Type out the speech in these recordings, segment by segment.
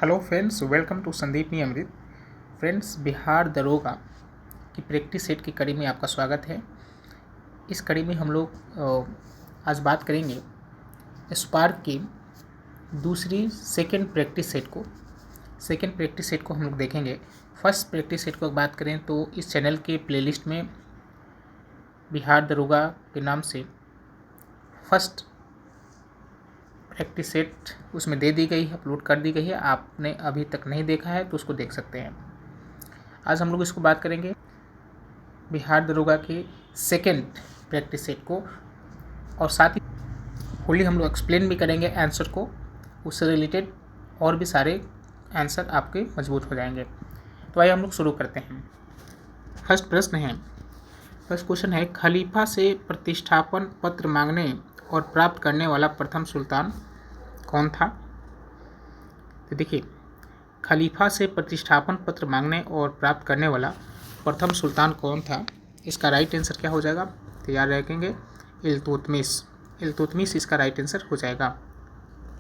Hello friends, welcome to Sandeep Niyamit. Friends, Bihar दरोगा की practice set की कड़ी में आपका स्वागत है। इस कड़ी में हम लोग आज बात करेंगे स्पार्क की सेकेंड प्रैक्टिस सेट को हम लोग देखेंगे। फर्स्ट प्रैक्टिस सेट को बात करें तो इस चैनल के प्लेलिस्ट में बिहार दरोगा के नाम से फर्स्ट प्रैक्टिस सेट उसमें दे दी गई है, अपलोड कर दी गई है। आपने अभी तक नहीं देखा है तो उसको देख सकते हैं। आज हम लोग इसको बात करेंगे बिहार दरोगा के सेकेंड प्रैक्टिस सेट को, और साथ ही फुली हम लोग एक्सप्लेन भी करेंगे आंसर को। उससे रिलेटेड और भी सारे आंसर आपके मजबूत हो जाएंगे। तो आइए हम लोग शुरू करते हैं। फर्स्ट क्वेश्चन है, खलीफा से प्रतिष्ठापन पत्र मांगने और प्राप्त करने वाला प्रथम सुल्तान कौन था? तो देखिए, खलीफा से प्रतिष्ठापन पत्र मांगने और प्राप्त करने वाला प्रथम सुल्तान कौन था? इसका राइट आंसर क्या हो जाएगा? तो याद रखेंगे, इल्तुतमिश इसका राइट आंसर हो जाएगा।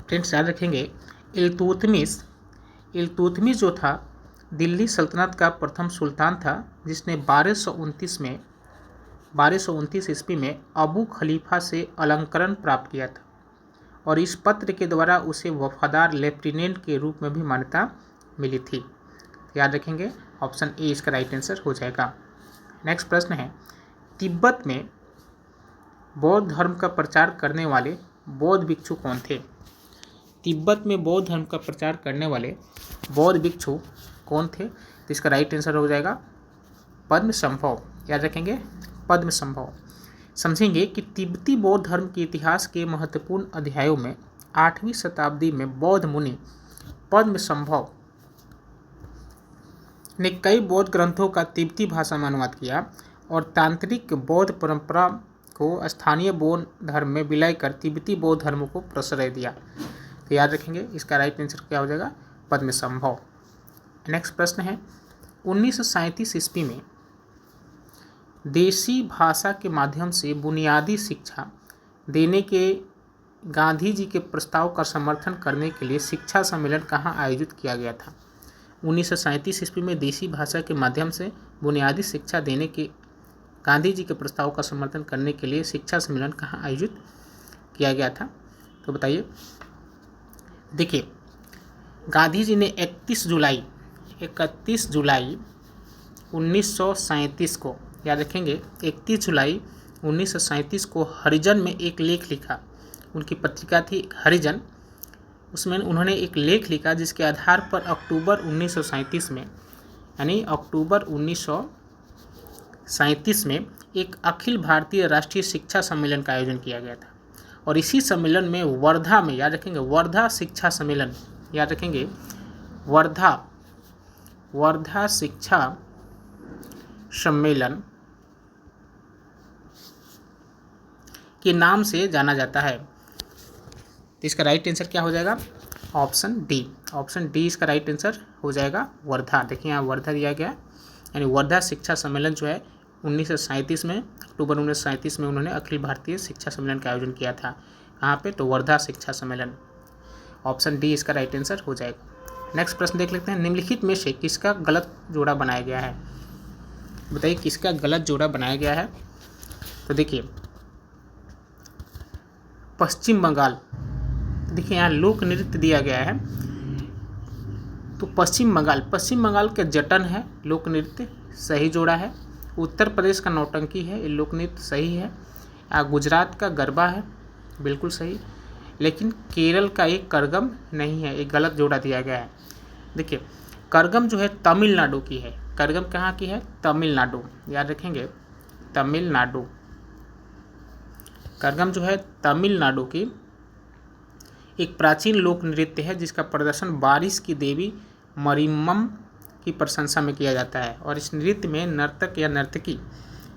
फ्रेंड्स, याद रखेंगे, इल्तुतमिश जो था दिल्ली सल्तनत का प्रथम सुल्तान था, जिसने 1229 ईस्वी में अबू खलीफा से अलंकरण प्राप्त किया था, और इस पत्र के द्वारा उसे वफादार लेफ्टिनेंट के रूप में भी मान्यता मिली थी। याद रखेंगे, ऑप्शन ए इसका राइट आंसर हो जाएगा। नेक्स्ट प्रश्न है, तिब्बत में बौद्ध धर्म का प्रचार करने वाले बौद्ध भिक्षु कौन थे? तिब्बत में बौद्ध धर्म का प्रचार करने वाले बौद्ध भिक्षु कौन थे? तो इसका राइट आंसर हो जाएगा पद्मसंभव। याद रखेंगे, पद्मसंभव। समझेंगे कि तिब्बती बौद्ध धर्म के इतिहास के महत्वपूर्ण अध्यायों में 8वीं शताब्दी में बौद्ध मुनि पद्मसंभव ने कई बौद्ध ग्रंथों का तिब्बती भाषा में अनुवाद किया और तांत्रिक बौद्ध परंपरा को स्थानीय बौद्ध धर्म में विलय कर तिब्बती बौद्ध धर्म को प्रश्रय दिया। तो याद रखेंगे, इसका राइट आंसर क्या हो जाएगा? पद्मसंभव। नेक्स्ट प्रश्न है, 1937 ईस्वी में देसी भाषा के माध्यम से बुनियादी शिक्षा देने के गांधी जी के प्रस्ताव का समर्थन करने के लिए शिक्षा सम्मेलन कहाँ आयोजित किया गया था? 1937 ईस्वी में देसी भाषा के माध्यम से बुनियादी शिक्षा देने के गांधी जी के प्रस्ताव का समर्थन करने के लिए शिक्षा सम्मेलन कहाँ आयोजित किया गया था? तो बताइए। देखिए, गांधी जी ने 31 जुलाई 1937 को, याद रखेंगे, 31 जुलाई 1937 को हरिजन में एक लेख लिखा। उनकी पत्रिका थी हरिजन। उसमें उन्होंने एक लेख लिखा जिसके आधार पर अक्टूबर 1937 में, यानी अक्टूबर 1937 में एक अखिल भारतीय राष्ट्रीय शिक्षा सम्मेलन का आयोजन किया गया था। और इसी सम्मेलन में वर्धा में, याद रखेंगे, वर्धा शिक्षा सम्मेलन, याद रखेंगे, वर्धा शिक्षा सम्मेलन के नाम से जाना जाता है। तो इसका राइट आंसर क्या हो जाएगा? ऑप्शन डी इसका राइट आंसर हो जाएगा, वर्धा। देखिए, यहाँ वर्धा दिया गया, यानी वर्धा शिक्षा सम्मेलन जो है 1937 में, अक्टूबर 1937 में उन्होंने अखिल भारतीय शिक्षा सम्मेलन का आयोजन किया था। कहाँ पे? तो वर्धा शिक्षा सम्मेलन। ऑप्शन डी इसका राइट आंसर हो जाएगा। नेक्स्ट प्रश्न देख लेते हैं, निम्नलिखित में से किसका गलत जोड़ा बनाया गया है? बताइए, किसका गलत जोड़ा बनाया गया है? तो देखिए, पश्चिम बंगाल। देखिए, यहाँ लोक नृत्य दिया गया है, तो पश्चिम बंगाल के जटन है लोक नृत्य, सही जोड़ा है। उत्तर प्रदेश का नौटंकी है, ये लोक नृत्य सही है। गुजरात का गरबा है, बिल्कुल सही। लेकिन केरल का एक करगम नहीं है, एक गलत जोड़ा दिया गया है। देखिए, करगम जो है तमिलनाडु की है। करगम कहाँ की है? तमिलनाडु। याद रखेंगे, तमिलनाडु। करगम जो है तमिलनाडु की एक प्राचीन लोक नृत्य है, जिसका प्रदर्शन बारिश की देवी मरियम्मन की प्रशंसा में किया जाता है। और इस नृत्य में नर्तक या नर्तकी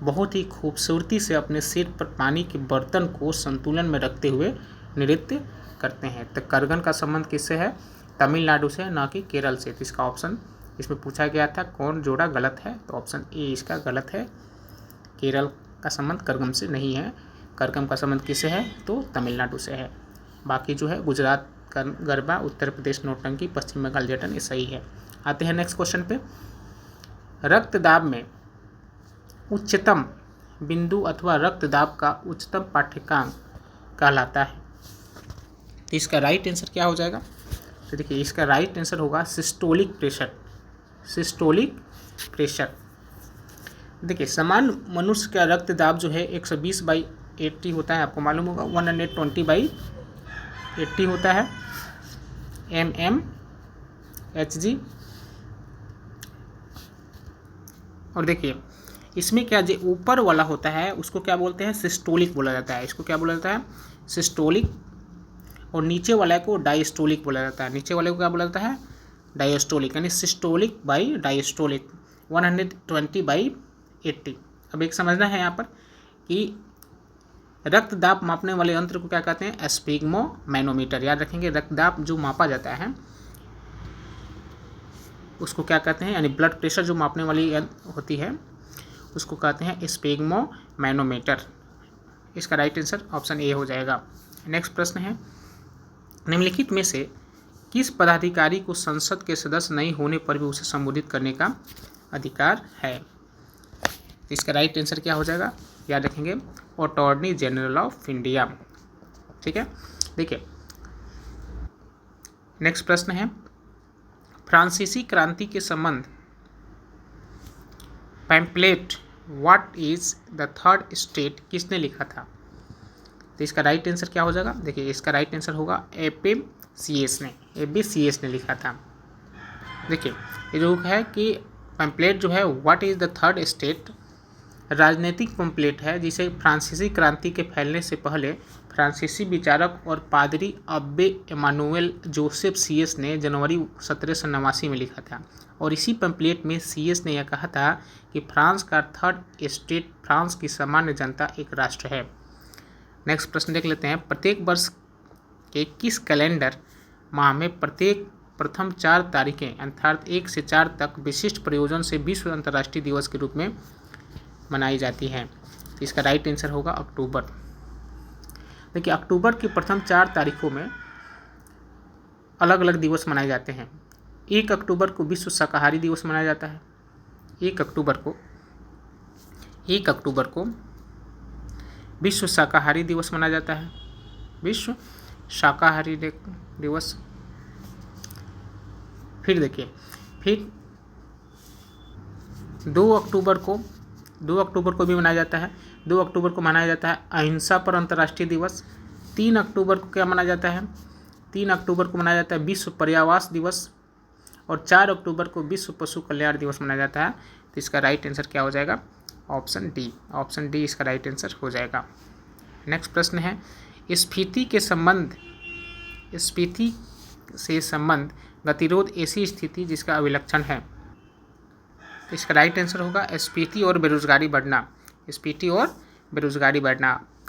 बहुत ही खूबसूरती से अपने सिर पर पानी के बर्तन को संतुलन में रखते हुए नृत्य करते हैं। तो करगम का संबंध किससे है? तमिलनाडु से, ना कि केरल से। तो इसका ऑप्शन इसमें पूछा गया था कौन जोड़ा गलत है, तो ऑप्शन ए इसका गलत है। केरल का संबंध करगम से नहीं है। करगम का संबंध किससे है? तो तमिलनाडु से है। बाकी जो है गुजरात गरबा, उत्तर प्रदेश नौटंकी, पश्चिम बंगाल जटन, ये सही है। आते हैं नेक्स्ट क्वेश्चन पे। रक्तदाब में उच्चतम बिंदु अथवा रक्तदाब का उच्चतम पाठ्यक्रम कहलाता है। तो इसका राइट आंसर क्या हो जाएगा? तो देखिए इसका राइट आंसर होगा सिस्टोलिक प्रेशर। Systolic pressure. देखिए सामान्य मनुष्य का रक्तदाब जो है 120/80 होता है, आपको मालूम होगा 120/80 होता है mmHg। और देखिए इसमें क्या जो ऊपर वाला होता है उसको क्या बोलते हैं? सिस्टोलिक बोला जाता है। इसको क्या बोला जाता है? सिस्टोलिक। और नीचे वाले को डायस्टोलिक बोला जाता है। नीचे वाले को क्या बोला जाता है? डायस्टोलिक, यानी सिस्टोलिक बाई डायस्टोलिक 120/80। अब एक समझना है यहाँ पर कि रक्तदाब मापने वाले यंत्र को क्या कहते हैं? स्फिग्मोमैनोमीटर। याद रखेंगे, रक्तदाब जो मापा जाता है उसको क्या कहते हैं? यानी ब्लड प्रेशर जो मापने वाली होती है उसको कहते हैं स्फिग्मोमैनोमीटर। इसका राइट आंसर ऑप्शन ए हो जाएगा। नेक्स्ट प्रश्न है, निम्नलिखित में से किस पदाधिकारी को संसद के सदस्य नहीं होने पर भी उसे संबोधित करने का अधिकार है? इसका राइट आंसर क्या हो जाएगा? याद रखेंगे, अटॉर्नी जनरल ऑफ इंडिया। ठीक है, देखिए नेक्स्ट प्रश्न है, फ्रांसीसी क्रांति के संबंध pamphlet what is the third state किसने लिखा था? तो इसका राइट आंसर क्या हो जाएगा? देखिए इसका राइट आंसर होगा ABCS ने लिखा था। देखिए ये जो है कि पैम्पलेट जो है what is the third state राजनीतिक पैम्पलेट है जिसे फ्रांसीसी क्रांति के फैलने से पहले फ्रांसीसी विचारक और पादरी अब्बे इमानुएल जोसेफ CS ने जनवरी 1789 में लिखा था। और इसी पैम्पलेट में CS ने यह कहा था कि फ्रांस का थर्ड स्टेट फ्रांस की सामान्य जनता एक राष्ट्र है। नेक्स्ट प्रश्न देख लेते हैं, प्रत्येक वर्ष के किस कैलेंडर माह में प्रत्येक प्रथम 4 तारीखें अर्थात 1 से 4 तक विशिष्ट प्रयोजन से विश्व अंतर्राष्ट्रीय दिवस के रूप में मनाई जाती है? इसका राइट आंसर होगा अक्टूबर। देखिए अक्टूबर की प्रथम 4 तारीखों में अलग अलग दिवस मनाए जाते हैं। 1 अक्टूबर को विश्व शाकाहारी दिवस मनाया जाता है। 1 अक्टूबर को विश्व शाकाहारी दिवस मनाया जाता है, विश्व शाकाहारी दिवस। फिर देखिए, फिर 2 अक्टूबर को भी मनाया जाता है। 2 अक्टूबर को मनाया जाता है अहिंसा पर अंतर्राष्ट्रीय दिवस। 3 अक्टूबर को क्या मनाया जाता है? 3 अक्टूबर को मनाया जाता है विश्व पर्यावरण दिवस। और 4 अक्टूबर को विश्व पशु कल्याण दिवस मनाया जाता है। तो इसका राइट आंसर क्या हो जाएगा? ऑप्शन डी इसका राइट आंसर हो जाएगा। नेक्स्ट प्रश्न है, स्फीति से संबंध गतिरोध ऐसी स्थिति जिसका अभिलक्षण है। तो इसका राइट आंसर होगा स्फीति और बेरोजगारी बढ़ना।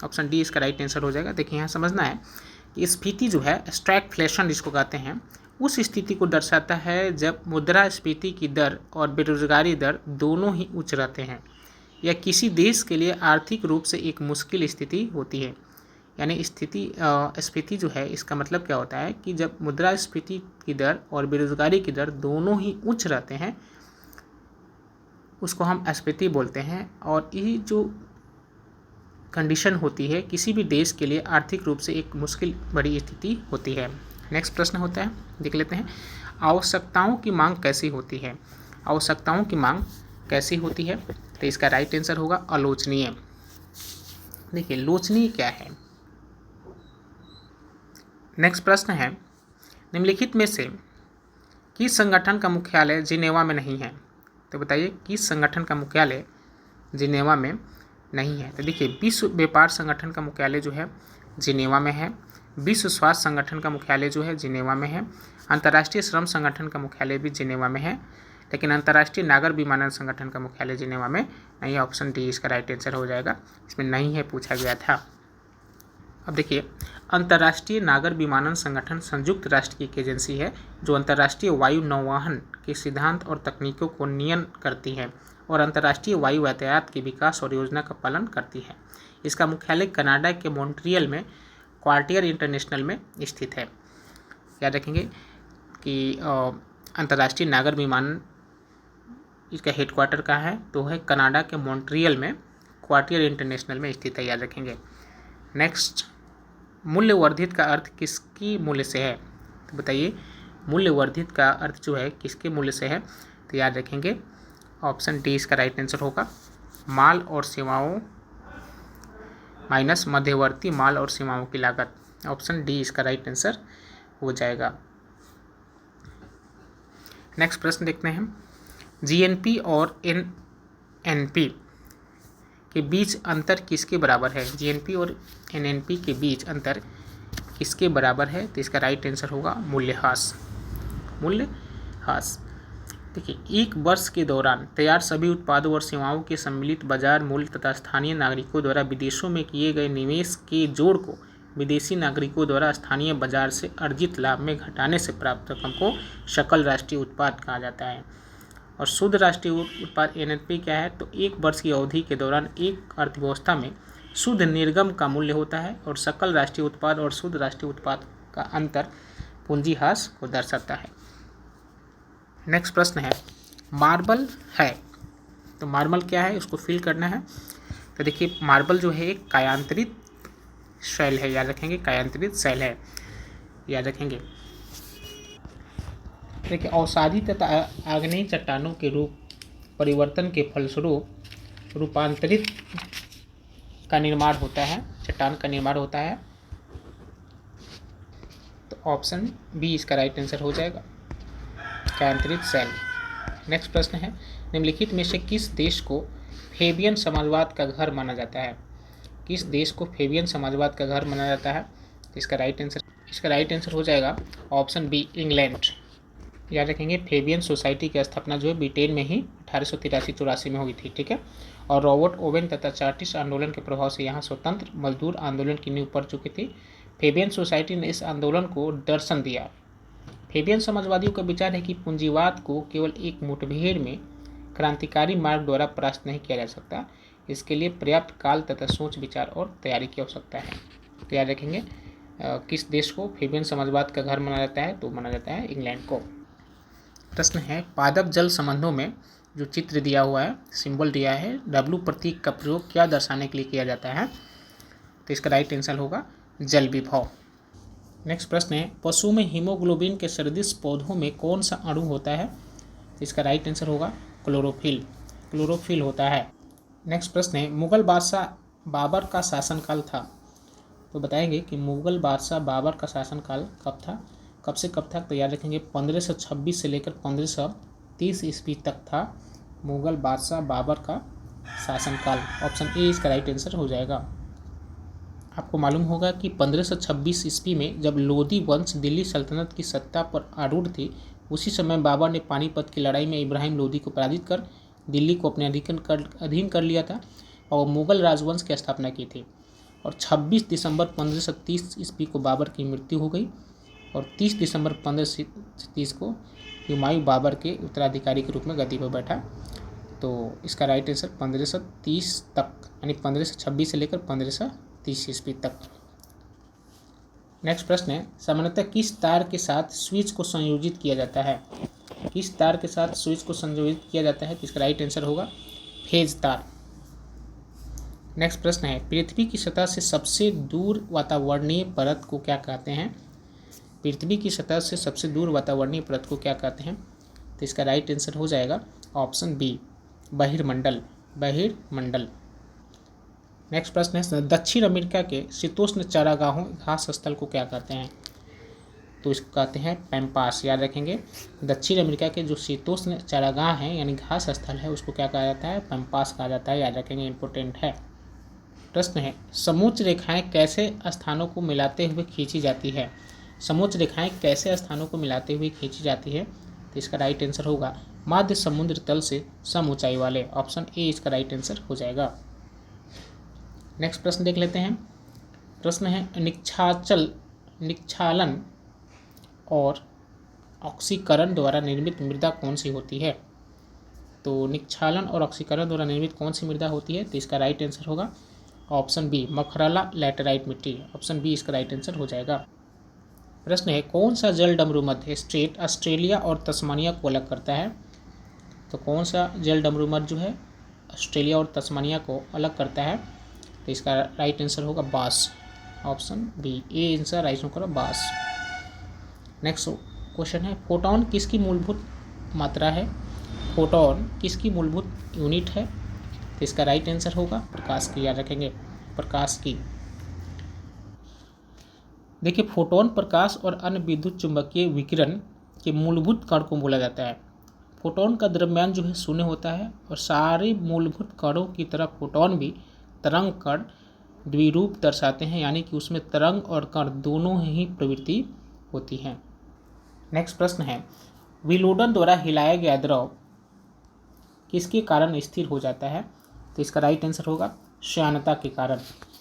ऑप्शन डी इसका राइट आंसर हो जाएगा। देखिए यहाँ समझना है कि स्फीति जो है स्टैगफ्लेशन जिसको कहते हैं, उस स्थिति को दर्शाता है जब मुद्रास्फीति की दर और बेरोजगारी दर दोनों ही उच्च रहते हैं या किसी देश के लिए आर्थिक रूप से एक मुश्किल स्थिति होती है। यानी स्फीति जो है इसका मतलब क्या होता है कि जब मुद्रास्फीति की दर और बेरोजगारी की दर दोनों ही उच्च रहते हैं उसको हम स्फीति बोलते हैं। और ये जो कंडीशन होती है किसी भी देश के लिए आर्थिक रूप से एक मुश्किल बड़ी स्थिति होती है। नेक्स्ट प्रश्न होता है, देख लेते हैं, आवश्यकताओं की मांग कैसी होती है? आवश्यकताओं की मांग कैसी होती है? तो इसका राइट आंसर होगा अलोचनीय। देखिए लोचनीय क्या है? नेक्स्ट प्रश्न है, निम्नलिखित में से किस संगठन का मुख्यालय जिनेवा में नहीं है? तो बताइए किस संगठन का मुख्यालय जिनेवा में नहीं है? तो देखिए विश्व व्यापार संगठन का मुख्यालय जो है जिनेवा में है। विश्व स्वास्थ्य संगठन का मुख्यालय जो है जिनेवा में है। अंतर्राष्ट्रीय श्रम संगठन का मुख्यालय भी जिनेवा में है, लेकिन अंतर्राष्ट्रीय नागर विमानन संगठन का मुख्यालय जिनेवा में नहीं है। ऑप्शन डी इसका राइट आंसर हो जाएगा। इसमें नहीं है पूछा गया था। अब देखिए, अंतर्राष्ट्रीय नागर विमानन संगठन संयुक्त राष्ट्र की एक एजेंसी है जो अंतर्राष्ट्रीय वायु नौवहन के सिद्धांत और तकनीकों को नियंत्रित करती है और अंतर्राष्ट्रीय वायु यातायात के विकास और योजना का पालन करती है। इसका मुख्यालय कनाडा के मॉन्ट्रियल में क्वार्टियर इंटरनेशनल में स्थित है। याद रखेंगे कि अंतर्राष्ट्रीय नागर विमानन इसका हेडक्वार्टर कहाँ है, तो है कनाडा के मॉन्ट्रियल में, क्वार्टियर इंटरनेशनल में स्थित है, याद रखेंगे। नेक्स्ट, मूल्य वर्धित का अर्थ किसकी मूल्य से है, तो बताइए मूल्य वर्धित का अर्थ जो है किसके मूल्य से है, तो याद रखेंगे ऑप्शन डी इसका राइट आंसर होगा, माल और सेवाओं माइनस मध्यवर्ती माल और सेवाओं की लागत, ऑप्शन डी इसका राइट आंसर हो जाएगा। नेक्स्ट प्रश्न देखते हैं, जीएनपी और एनएनपी के बीच अंतर किसके बराबर है, जीएनपी और एनएनपी के बीच अंतर किसके बराबर है, तो इसका राइट आंसर होगा मूल्यह्रास। मूल्यह्रास, देखिए, एक वर्ष के दौरान तैयार सभी उत्पादों और सेवाओं के सम्मिलित बाजार मूल्य तथा स्थानीय नागरिकों द्वारा विदेशों में किए गए निवेश के जोड़ को विदेशी नागरिकों द्वारा स्थानीय बाजार से अर्जित लाभ में घटाने से प्राप्त रकम को सकल राष्ट्रीय उत्पाद कहा जाता है। और शुद्ध राष्ट्रीय उत्पाद एनएनपी क्या है, तो एक वर्ष की अवधि के दौरान एक अर्थव्यवस्था में शुद्ध निर्गम का मूल्य होता है, और सकल राष्ट्रीय उत्पाद और शुद्ध राष्ट्रीय उत्पाद का अंतर पूंजीहास को दर्शाता है। नेक्स्ट प्रश्न है, मार्बल है, तो मार्बल क्या है, उसको फिल करना है। तो देखिए, मार्बल जो है एक कायांतरित शैल है, याद रखेंगे कायांतरित शैल है, याद रखेंगे। देखिए, अवसादी तथा आग्नेय चट्टानों के रूप परिवर्तन के फलस्वरूप रूपांतरित का निर्माण होता है, चट्टान का निर्माण होता है, तो ऑप्शन बी इसका राइट आंसर हो जाएगा, कायांतरित शैल। नेक्स्ट प्रश्न है, निम्नलिखित में से किस देश को फेबियन समाजवाद का घर माना जाता है, किस देश को फेबियन समाजवाद का घर माना जाता है, तो इसका राइट आंसर हो जाएगा ऑप्शन बी, इंग्लैंड। याद रखेंगे, फेबियन सोसाइटी की स्थापना जो है ब्रिटेन में ही 1883-84 में हुई थी, ठीक है। और रॉबर्ट ओवेन तथा चार्टिस्ट आंदोलन के प्रभाव से यहाँ स्वतंत्र मजदूर आंदोलन की नींव पड़ चुकी थी। फेबियन सोसाइटी ने इस आंदोलन को दर्शन दिया। फेबियन समाजवादियों का विचार है कि पूंजीवाद को केवल एक मुठभेड़ में क्रांतिकारी मार्ग द्वारा परास्त नहीं किया जा सकता, इसके लिए पर्याप्त काल तथा सोच विचार और तैयारी की आवश्यकता है। तो याद रखेंगे किस देश को फेबियन समाजवाद का घर माना जाता है, तो माना जाता है इंग्लैंड को। प्रश्न है, पादप जल संबंधों में जो चित्र दिया हुआ है, सिंबल दिया है, W प्रतीक का प्रयोग क्या दर्शाने के लिए किया जाता है, तो इसका राइट आंसर होगा जल विभव। नेक्स्ट प्रश्न है, पशु में हीमोग्लोबिन के सदृश पौधों में कौन सा अणु होता है, तो इसका राइट आंसर होगा क्लोरोफिल होता है। नेक्स्ट प्रश्न है, मुगल बादशाह बाबर का शासनकाल था, तो बताएंगे कि मुगल बादशाह बाबर का शासनकाल कब था, कब से कब तक, तो याद रखेंगे 1526 से लेकर 1530 ईस्वी तक था मुगल बादशाह बाबर का शासनकाल, ऑप्शन ए इसका राइट आंसर हो जाएगा। आपको मालूम होगा कि 1526 ईस्वी में जब लोदी वंश दिल्ली सल्तनत की सत्ता पर आरूढ़ थी, उसी समय बाबर ने पानीपत की लड़ाई में इब्राहिम लोदी को पराजित कर दिल्ली को अपने अधीन कर लिया था और मुगल राजवंश की स्थापना की थी। और 26 दिसंबर 1530 ईस्वी को बाबर की मृत्यु हो गई और 30 दिसंबर 1530 को हुमायूं बाबर के उत्तराधिकारी के रूप में गद्दी पर बैठा। तो इसका राइट आंसर 1530 तक, यानी 1526 से लेकर 1530 ईस्वी तक। नेक्स्ट प्रश्न है, सामान्यतः किस तार के साथ स्विच को संयोजित किया जाता है, किस तार के साथ स्विच को संयोजित किया जाता है, तो इसका राइट आंसर होगा फेज तार। नेक्स्ट प्रश्न है, पृथ्वी की सतह से सबसे दूर वातावरणीय परत को क्या कहते हैं, पृथ्वी की सतह से सबसे दूर वातावरणीय परत को क्या कहते हैं, तो इसका राइट आंसर हो जाएगा ऑप्शन बी, बहिर्मंडल। नेक्स्ट प्रश्न है, दक्षिण अमेरिका के शीतोष्ण चारागाहों घास स्थल को क्या कहते हैं, तो इसको कहते हैं पैम्पास। याद रखेंगे, दक्षिण अमेरिका के जो शीतोष्ण चारागाह हैं यानी घास स्थल है उसको क्या कहा जाता है, पैम्पास कहा जाता है, याद रखेंगे, इंपॉर्टेंट है। प्रश्न है, समोच्च रेखाएं कैसे स्थानों को मिलाते हुए खींची जाती है, समोच्च रेखाएं कैसे स्थानों को मिलाते हुए खींची जाती है, तो इसका राइट आंसर होगा माध्य समुद्र तल से सम ऊंचाई वाले, ऑप्शन ए इसका राइट आंसर हो जाएगा। नेक्स्ट प्रश्न देख लेते हैं। प्रश्न है, निक्षालन और ऑक्सीकरण द्वारा निर्मित मृदा कौन सी होती है, तो निक्षालन और ऑक्सीकरण द्वारा निर्मित कौन सी मृदा होती है, तो इसका राइट आंसर होगा ऑप्शन बी, मखरला लैटेराइट मिट्टी, ऑप्शन बी इसका राइट आंसर हो जाएगा। प्रश्न है कौन सा जल डमरू मध्य स्टेट ऑस्ट्रेलिया और तस्मानिया को अलग करता है। तो कौन सा जल डमरू मध्य जो है ऑस्ट्रेलिया और तस्मानिया को अलग करता है। तो इसका राइट आंसर होगा boss, option B, A answer right होगा बास। नेक्स्ट क्वेश्चन है फोटोन किसकी मूलभूत मात्रा है। फोटोन किसकी मूलभूत यूनिट है। तो इसका राइट आंसर होगा प्रकाश की, याद रखेंगे प्रकाश की। देखिए फोटोन प्रकाश और अन्य विद्युत चुंबकीय विकिरण के मूलभूत कण को बोला जाता है। फोटोन का द्रव्यमान जो है शून्य होता है और सारे मूलभूत कणों की तरह फोटोन भी तरंग कण द्विरूप दर्शाते हैं, यानी कि उसमें तरंग और कण दोनों ही प्रवृत्ति होती हैं। नेक्स्ट प्रश्न है विलोडन द्वारा हिलाया गया द्रव किसके कारण स्थिर हो जाता है। तो इसका राइट आंसर होगा श्यानता के कारण।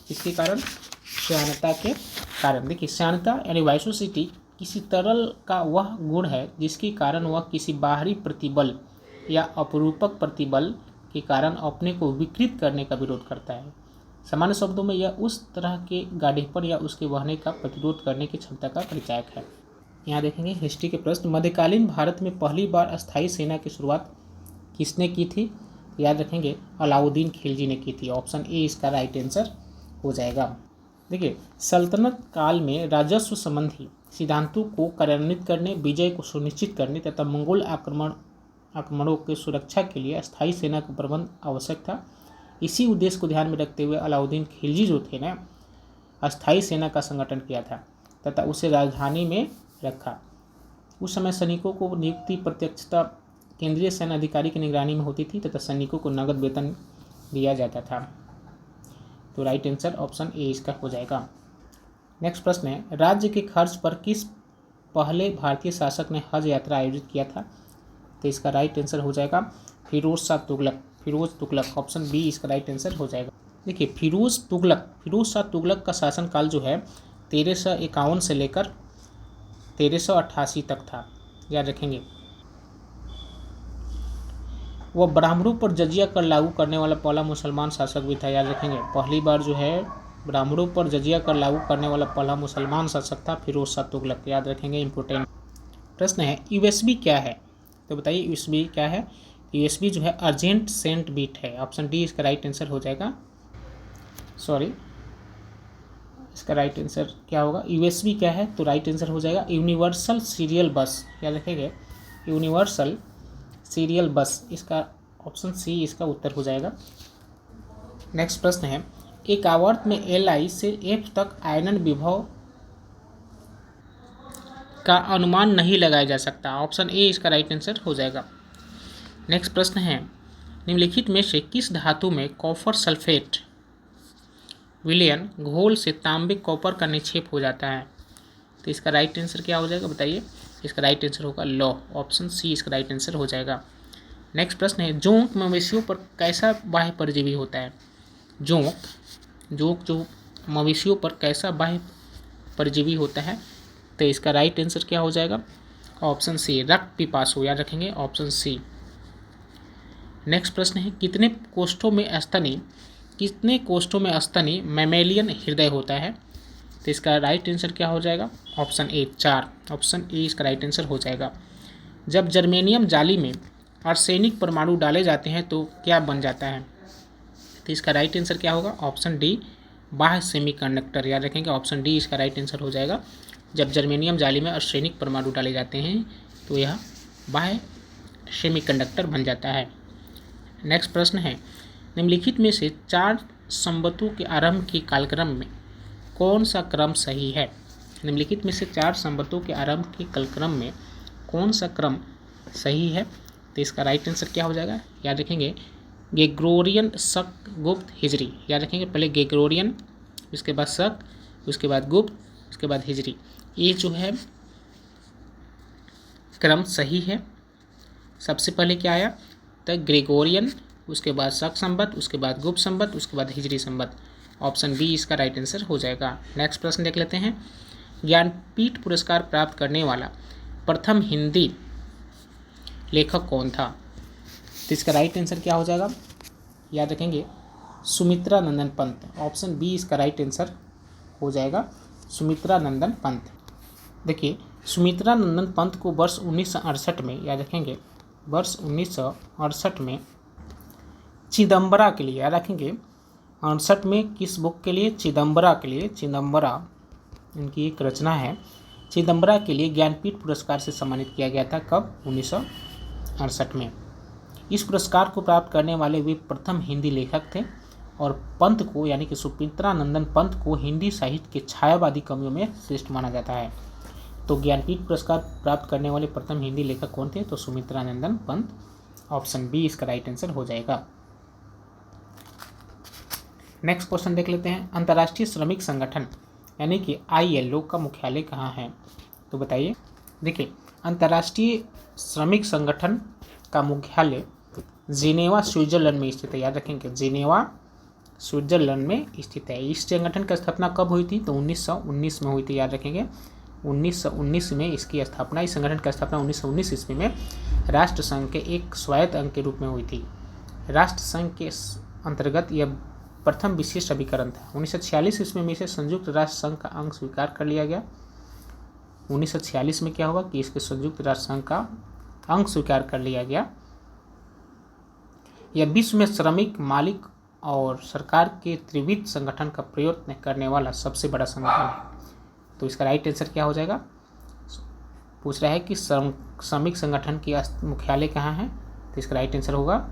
किसके कारण। श्यानता के कारण। देखिए श्यानता यानी वाइसोसिटी किसी तरल का वह गुण है जिसके कारण वह किसी बाहरी प्रतिबल या अपरूपक प्रतिबल के कारण अपने को विकृत करने का विरोध करता है। सामान्य शब्दों में यह उस तरह के गाढ़ेपन या उसके बहने का प्रतिरोध करने की क्षमता का परिचायक है। यहाँ देखेंगे हिस्ट्री के प्रश्न मध्यकालीन भारत में पहली बार अस्थायी सेना की शुरुआत किसने की थी। याद रखेंगे अलाउद्दीन खिलजी ने की थी, ऑप्शन ए इसका राइट आंसर हो जाएगा। देखिए सल्तनत काल में राजस्व संबंधी सिद्धांतों को कार्यान्वित करने, विजय को सुनिश्चित करने तथा मंगोल आक्रमणों की सुरक्षा के लिए अस्थायी सेना का प्रबंध आवश्यक था। इसी उद्देश्य को ध्यान में रखते हुए अलाउद्दीन खिलजी जो थे ना अस्थायी सेना का संगठन किया था तथा उसे राजधानी में रखा। उस समय सैनिकों को नियुक्ति प्रत्यक्षता केंद्रीय सेना अधिकारी की निगरानी में होती थी तथा सैनिकों को नगद वेतन दिया जाता था। तो राइट आंसर ऑप्शन ए इसका हो जाएगा। नेक्स्ट प्रश्न है राज्य के खर्च पर किस पहले भारतीय शासक ने हज यात्रा आयोजित किया था। तो इसका राइट आंसर हो जाएगा फिरोज तुगलक, ऑप्शन बी इसका राइट आंसर हो जाएगा। देखिए फिरोज शाह तुगलक का शासनकाल जो है 1351 से लेकर 1388 तक था, याद रखेंगे। वह ब्राह्मणों पर जजिया कर लागू करने वाला पहला मुसलमान शासक भी था, याद रखेंगे। पहली बार जो है ब्राह्मणों पर जजिया कर लागू करने वाला पहला मुसलमान शासक था फिरोज शाह तुगलक, याद रखेंगे, इंपोर्टेंट प्रश्न है। यूएसबी क्या है। तो बताइए यूएसबी क्या है। यूएसबी जो है अर्जेंट सेंट बीट है, ऑप्शन डी इसका राइट आंसर हो जाएगा। इसका राइट आंसर क्या होगा। यूएसबी क्या है तो राइट आंसर हो जाएगा यूनिवर्सल सीरियल बस, याद रखेंगे यूनिवर्सल सीरियल बस, इसका ऑप्शन सी इसका उत्तर हो जाएगा। नेक्स्ट प्रश्न है एक आवर्त में Li से F तक आयनन विभव का अनुमान नहीं लगाया जा सकता, ऑप्शन ए इसका राइट आंसर हो जाएगा। नेक्स्ट प्रश्न है निम्नलिखित में से किस धातु में कॉपर सल्फेट विलयन घोल से तांबे कॉपर का निक्षेप हो जाता है। तो इसका राइट आंसर क्या हो जाएगा बताइए। इसका राइट आंसर होगा लौ, ऑप्शन सी इसका राइट आंसर हो जाएगा। नेक्स्ट प्रश्न है जोंक मवेशियों पर कैसा बाह्य परजीवी होता है। जोंक जो मवेशियों पर कैसा बाह्य परजीवी होता है। तो इसका राइट आंसर क्या हो जाएगा, ऑप्शन सी रक्त पिपासु, याद रखेंगे, ऑप्शन सी। नेक्स्ट प्रश्न है कितने कोष्ठों में स्तनी मैमेलियन हृदय होता है। तो इसका राइट आंसर क्या हो जाएगा, ऑप्शन ए 4, ऑप्शन ए इसका राइट आंसर हो जाएगा। जब जर्मेनियम जाली में आर्सेनिक परमाणु डाले जाते हैं तो क्या बन जाता है। तो इसका राइट आंसर क्या होगा, ऑप्शन डी बाह्य सेमीकंडक्टर, याद रखेंगे, ऑप्शन डी इसका राइट आंसर हो जाएगा। जब जर्मेनियम जाली में आर्सेनिक परमाणु डाले जाते हैं तो यह बाह्य सेमीकंडक्टर बन जाता है। नेक्स्ट प्रश्न है निम्नलिखित में से 4 संवतों के आरंभ के कालक्रम में कौन सा क्रम सही है। निम्नलिखित में से 4 संवतों के आरंभ के कालक्रम में कौन सा क्रम सही है। तो इसका राइट आंसर क्या हो जाएगा, याद रखेंगे ग्रेगोरियन, शक, गुप्त, हिजरी, याद रखेंगे। पहले ग्रेगोरियन, उसके बाद शक, उसके बाद गुप्त, उसके बाद हिजरी, ये जो है क्रम सही है। सबसे पहले क्या आया तो ग्रेगोरियन, उसके बाद शक संवत, उसके बाद गुप्त संवत, उसके बाद हिजरी संवत, ऑप्शन बी इसका राइट आंसर हो जाएगा। नेक्स्ट प्रश्न देख लेते हैं ज्ञानपीठ पुरस्कार प्राप्त करने वाला प्रथम हिंदी लेखक कौन था। तो इसका राइट आंसर क्या हो जाएगा, याद रखेंगे सुमित्रा नंदन पंत, ऑप्शन बी इसका राइट आंसर हो जाएगा, सुमित्रा नंदन पंत। देखिए, सुमित्रा नंदन पंत को वर्ष 1968 में, याद रखेंगे, वर्ष 1968 में चिदम्बरा के लिए, याद रखेंगे, 68 में किस बुक के लिए? चिदम्बरा के लिए। चिदम्बरा इनकी एक रचना है। चिदम्बरा के लिए ज्ञानपीठ पुरस्कार से सम्मानित किया गया था। कब? 1968 में। इस पुरस्कार को प्राप्त करने वाले वे प्रथम हिंदी लेखक थे और पंत को, यानी कि सुमित्रा नंदन पंत को, हिंदी साहित्य के छायावादी कवियों में श्रेष्ठ माना जाता है। तो ज्ञानपीठ पुरस्कार प्राप्त करने वाले प्रथम हिंदी लेखक कौन थे? तो सुमित्रा नंदन पंत। ऑप्शन बी इसका राइट आंसर हो जाएगा। नेक्स्ट क्वेश्चन देख लेते हैं। अंतर्राष्ट्रीय श्रमिक संगठन यानी कि ILO का मुख्यालय कहाँ है? तो बताइए। देखिए, अंतर्राष्ट्रीय श्रमिक संगठन का मुख्यालय जिनेवा स्विट्जरलैंड में स्थित है। याद रखेंगे, जिनेवा स्विट्जरलैंड में स्थित है। इस संगठन की स्थापना कब हुई थी? तो 1919 में हुई थी। याद रखेंगे, 1919 में इसकी स्थापना, इस संगठन की स्थापना 1919 ईस्वी में राष्ट्र संघ के एक स्वायत्त अंग के रूप में हुई थी। राष्ट्र संघ के अंतर्गत यह प्रथम विशेष अभिकरण था। 1946 ईस्वी में इसे संयुक्त राष्ट्र संघ का अंग स्वीकार कर लिया गया। 1946 में क्या हुआ कि इसके संयुक्त राष्ट्र संघ का अंग स्वीकार कर लिया गया। यह विश्व में श्रमिक, मालिक और सरकार के त्रिविध संगठन का प्रयत्न करने वाला सबसे बड़ा संगठन है। तो इसका राइट आंसर क्या हो जाएगा? पूछ रहा है कि श्रमिक संगठन की मुख्यालय कहाँ है? तो इसका राइट आंसर होगा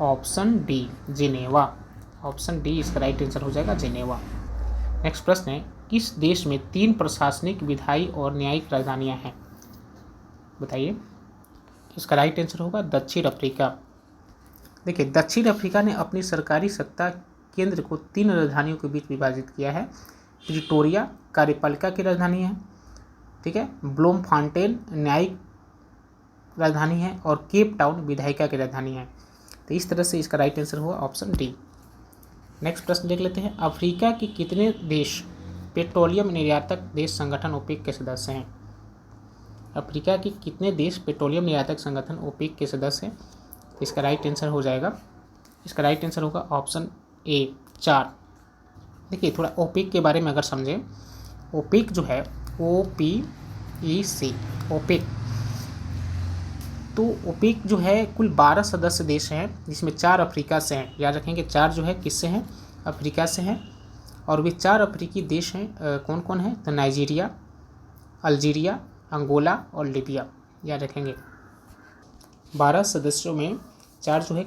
option D, Geneva. Option D इसका राइट आंसर हो जाएगा, जिनेवा। नेक्स्ट प्रश्न है, किस देश में 3 प्रशासनिक, विधायी और न्यायिक राजधानियां हैं? बताइए। इसका राइट आंसर होगा दक्षिण अफ्रीका। देखिए, दक्षिण अफ्रीका ने अपनी सरकारी सत्ता केंद्र को 3 राजधानियों के बीच विभाजित किया है। प्रिटोरिया कार्यपालिका की राजधानी है, ठीक है, ब्लोमफॉन्टेन न्यायिक राजधानी है और केप टाउन विधायिका की राजधानी है। तो इस तरह से इसका राइट आंसर हुआ ऑप्शन डी। नेक्स्ट प्रश्न देख लेते हैं। अफ्रीका के कितने देश पेट्रोलियम निर्यातक देश संगठन ओपेक के सदस्य हैं? अफ्रीका के कितने देश पेट्रोलियम निर्यातक संगठन ओपेक के सदस्य हैं? इसका राइट आंसर हो जाएगा, इसका राइट आंसर होगा ऑप्शन ए, 4। देखिए, थोड़ा ओपेक के बारे में अगर समझें, ओपेक जो है, OPEC, ओपेक, तो ओपेक जो है कुल 12 सदस्य देश हैं, जिसमें 4 अफ्रीका से हैं। याद रखेंगे, 4 जो है किससे हैं? अफ्रीका से हैं। और वे 4 अफ्रीकी देश हैं, कौन कौन है? तो नाइजीरिया, अल्जीरिया, अंगोला और लीबिया। याद रखेंगे, 12 सदस्यों में 4 जो है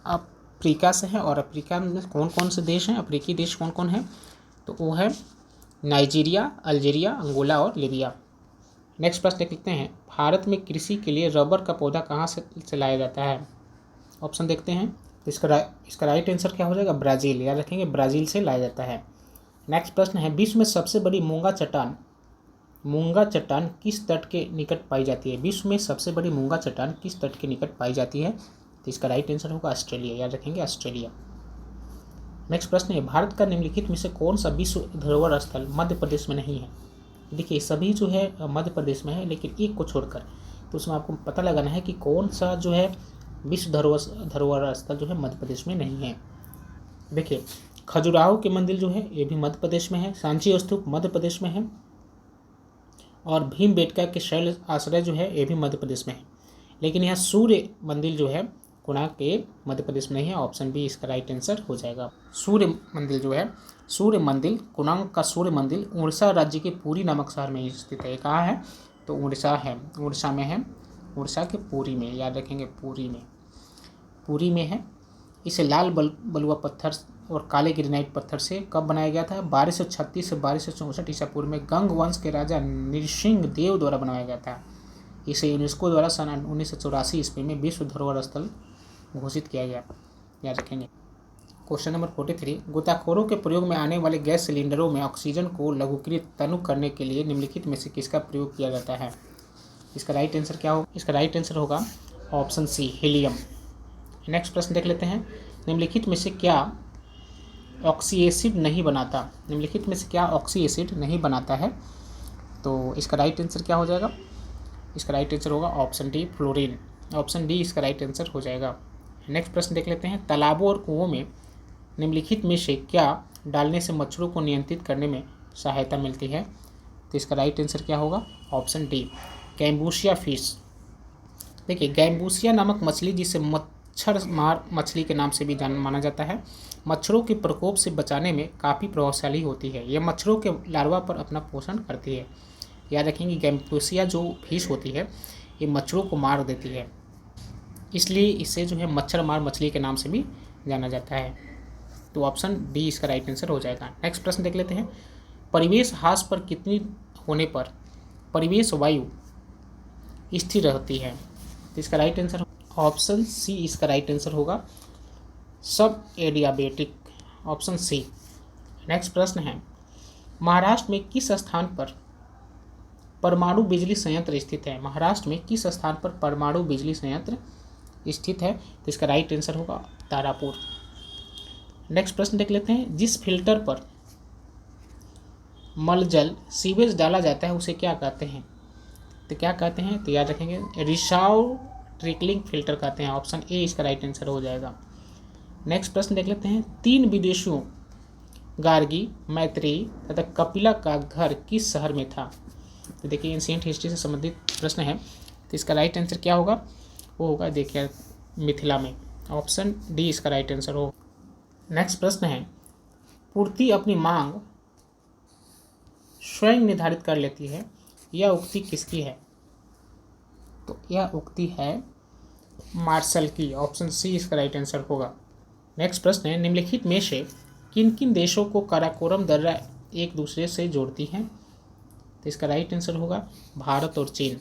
अफ्रीका से हैं। और अफ्रीका में कौन कौन से देश हैं? अफ्रीकी देश कौन कौन हैं? तो वो है नाइजीरिया, अल्जीरिया, अंगोला और लीबिया। नेक्स्ट प्रश्न देख लेते हैं। भारत में कृषि के लिए रबर का पौधा कहाँ से लाया जाता है? ऑप्शन देखते हैं। तो इसका राइट आंसर क्या हो जाएगा? ब्राज़ील। याद रखेंगे, ब्राज़ील से लाया जाता है। नेक्स्ट प्रश्न है, विश्व में सबसे बड़ी मूंगा चट्टान किस तट के निकट पाई जाती है? विश्व में सबसे बड़ी मूंगा चट्टान किस तट के निकट पाई जाती है? तो इसका राइट आंसर होगा ऑस्ट्रेलिया। याद रखेंगे, ऑस्ट्रेलिया। नेक्स्ट प्रश्न है, भारत का निम्नलिखित में से कौन सा विश्व धरोहर स्थल मध्य प्रदेश में नहीं है? देखिए, सभी जो है मध्य प्रदेश में है, लेकिन एक को छोड़कर। तो उसमें आपको पता लगाना है कि कौन सा जो है विश्व धरोहर स्थल जो है मध्य प्रदेश में नहीं है। देखिए, खजुराहो के मंदिर जो है ये भी मध्य प्रदेश में है, सांची स्तूप मध्य प्रदेश में है, और भीमबेटका के शैल आश्रय जो है ये भी मध्य प्रदेश में है। लेकिन यहाँ सूर्य मंदिर जो है कोणार्क के मध्य प्रदेश में नहीं है। ऑप्शन बी इसका राइट आंसर हो जाएगा। सूर्य मंदिर जो है, सूर्य मंदिर, कोणार्क का सूर्य मंदिर उड़ीसा राज्य के पुरी नामक शहर में स्थित है। कहाँ है? तो उड़ीसा है, उड़ीसा में है, उड़ीसा के पुरी में। याद रखेंगे, पुरी में है। इसे लाल बलुआ पत्थर और काले ग्रेनाइट पत्थर से कब बनाया गया था? 1236 से 1264 ईसा पूर्व में गंग वंश के राजा नृसिंह देव द्वारा बनाया गया था। इसे यूनेस्को द्वारा सन 1984 ईस्वी में विश्व धरोहर स्थल घोषित किया गया। याद रखेंगे। क्वेश्चन नंबर 43, गोताखोरों के प्रयोग में आने वाले गैस सिलेंडरों में ऑक्सीजन को लघुकृत तनु करने के लिए निम्नलिखित में से किसका प्रयोग किया जाता है? इसका राइट आंसर क्या होगा? इसका राइट आंसर होगा ऑप्शन सी, हीलियम। नेक्स्ट प्रश्न देख लेते हैं। निम्नलिखित में से क्या ऑक्सी एसिड नहीं बनाता? निम्नलिखित में से क्या ऑक्सी एसिड नहीं बनाता है? तो इसका राइट आंसर क्या हो जाएगा? इसका राइट आंसर होगा option D, fluorine. Option D इसका राइट आंसर हो जाएगा। नेक्स्ट प्रश्न देख लेते हैं। तालाबों और कुओं में निम्नलिखित में से क्या डालने से मच्छरों को नियंत्रित करने में सहायता मिलती है? तो इसका राइट आंसर क्या होगा? Option D, gambusia fish. देखिए, गैम्बूसिया नामक मछली, जिसे मच्छर मार मछली के नाम से भी माना जाता है, मच्छरों के प्रकोप से बचाने में काफ़ी प्रभावशाली होती है। यह मच्छरों के लार्वा पर अपना पोषण करती है। याद रखेंगे, गैम्बूसिया जो फिश होती है ये मच्छरों को मार देती है, इसलिए इसे जो है मच्छर मार मछली के नाम से भी जाना जाता है। तो ऑप्शन डी इसका राइट आंसर हो जाएगा। नेक्स्ट प्रश्न देख लेते हैं। परिवेश ह्रास पर कितनी होने पर परिवेश वायु स्थिर रहती है? तो इसका राइट आंसर ऑप्शन सी इसका राइट आंसर होगा, सब एडियाबेटिक, ऑप्शन सी। नेक्स्ट प्रश्न है, महाराष्ट्र में किस स्थान पर परमाणु बिजली संयंत्र स्थित है? महाराष्ट्र में किस स्थान पर परमाणु बिजली संयंत्र स्थित है? तो इसका राइट आंसर होगा तारापुर। नेक्स्ट प्रश्न देख लेते हैं, जिस फिल्टर पर मलजल सीवेज डाला जाता है उसे क्या कहते हैं? तो क्या कहते हैं? तो याद रखेंगे, रिसाव ट्रिकलिंग फिल्टर कहते हैं, ऑप्शन ए इसका राइट आंसर हो जाएगा। नेक्स्ट प्रश्न देख लेते हैं, 3 विदेशियों गार्गी, मैत्रेयी तथा कपिला का घर किस शहर में था? तो देखिए, एंशिएंट हिस्ट्री से संबंधित प्रश्न है, तो इसका राइट आंसर क्या होगा? वो होगा, देखिए, मिथिला में, ऑप्शन डी इसका राइट आंसर हो। नेक्स्ट प्रश्न है, पूर्ति अपनी मांग स्वयं निर्धारित कर लेती है, यह उक्ति किसकी है? तो यह उक्ति है मार्शल की, ऑप्शन सी इसका राइट आंसर होगा। नेक्स्ट प्रश्न है, निम्नलिखित में से किन किन देशों को काराकोरम दर्रा एक दूसरे से जोड़ती हैं? तो इसका राइट आंसर होगा भारत और चीन।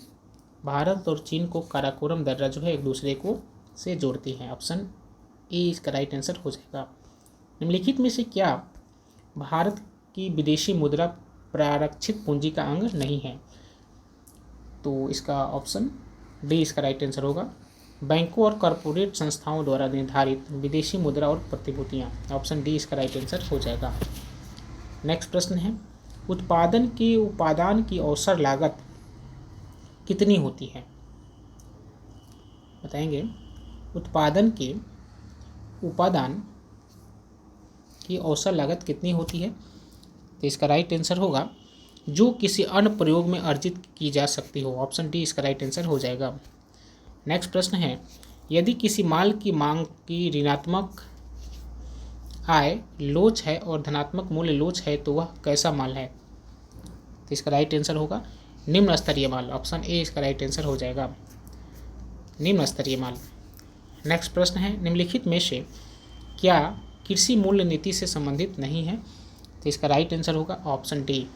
भारत और चीन को काराकोरम दर्रा जो है एक दूसरे को से जोड़ती हैं, ऑप्शन ए इसका राइट आंसर हो जाएगा। निम्नलिखित में से क्या भारत की विदेशी मुद्रा प्रारक्षित पूंजी का अंग नहीं है? तो इसका ऑप्शन डी इसका राइट आंसर होगा, बैंकों और कॉरपोरेट संस्थाओं द्वारा निर्धारित विदेशी मुद्रा और प्रतिभूतियाँ, ऑप्शन डी इसका राइट आंसर हो जाएगा। नेक्स्ट प्रश्न है, उत्पादन के उपादान की औसत लागत कितनी होती है? बताएंगे, उत्पादन के उपादान की औसत लागत कितनी होती है? तो इसका राइट आंसर होगा, जो किसी अन्य प्रयोग में अर्जित की जा सकती हो, ऑप्शन डी इसका राइट आंसर हो जाएगा। नेक्स्ट प्रश्न है, यदि किसी माल की मांग की ऋणात्मक आय लोच है और धनात्मक मूल्य लोच है तो वह कैसा माल है? तो इसका राइट आंसर होगा निम्न स्तरीय माल, ऑप्शन ए इसका राइट आंसर हो जाएगा, निम्न स्तरीय माल। नेक्स्ट प्रश्न है, निम्नलिखित में से क्या कृषि मूल्य नीति से संबंधित नहीं है? तो इसका राइट आंसर होगा ऑप्शन डी,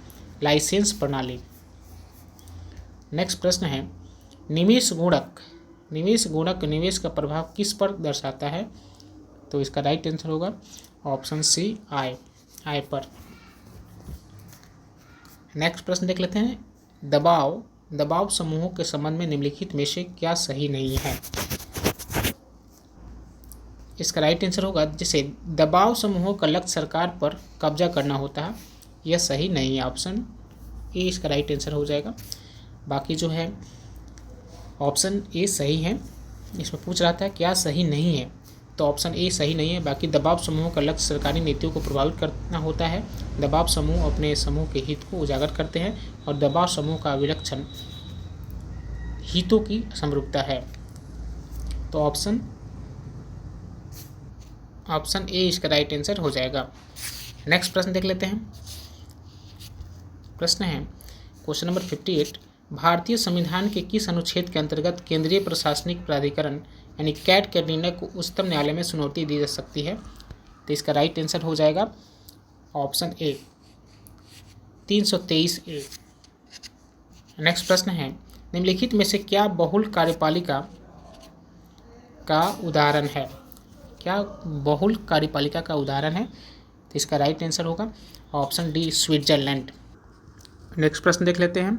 लाइसेंस प्रणाली। नेक्स्ट प्रश्न है, निवेश गुणक निवेश का प्रभाव किस पर दर्शाता है? तो इसका राइट आंसर होगा ऑप्शन सी, आय पर। नेक्स्ट प्रश्न देख लेते हैं, दबाव समूहों के संबंध में निम्नलिखित में से क्या सही नहीं है? इसका राइट आंसर होगा, जैसे दबाव समूहों का लक्ष्य सरकार पर कब्जा करना होता है, यह सही नहीं है, ऑप्शन ए इसका राइट आंसर हो जाएगा। बाकी जो है ऑप्शन ए सही है। इसमें पूछ रहा था क्या सही नहीं है, तो ऑप्शन ए सही नहीं है। बाकी दबाव समूहों का लक्ष्य सरकारी नीतियों को प्रभावित करना होता है, दबाव समूह अपने समूह के हित को उजागर करते हैं और दबाव समूह का विलक्षण हितों की समरूपता है। तो ऑप्शन ए इसका राइट आंसर हो जाएगा। नेक्स्ट प्रश्न देख लेते हैं। प्रश्न है क्वेश्चन नंबर 58, भारतीय संविधान के किस अनुच्छेद के अंतर्गत केंद्रीय प्रशासनिक प्राधिकरण यानी कैट के निर्णय को उच्चतम न्यायालय में चुनौती दी जा सकती है? तो इसका राइट आंसर हो जाएगा ऑप्शन ए, 323A। नेक्स्ट प्रश्न है, निम्नलिखित में से क्या बहुल कार्यपालिका का उदाहरण है? क्या बहुल कार्यपालिका का उदाहरण है? तो इसका राइट आंसर होगा ऑप्शन डी, स्विट्जरलैंड। नेक्स्ट प्रश्न देख लेते हैं।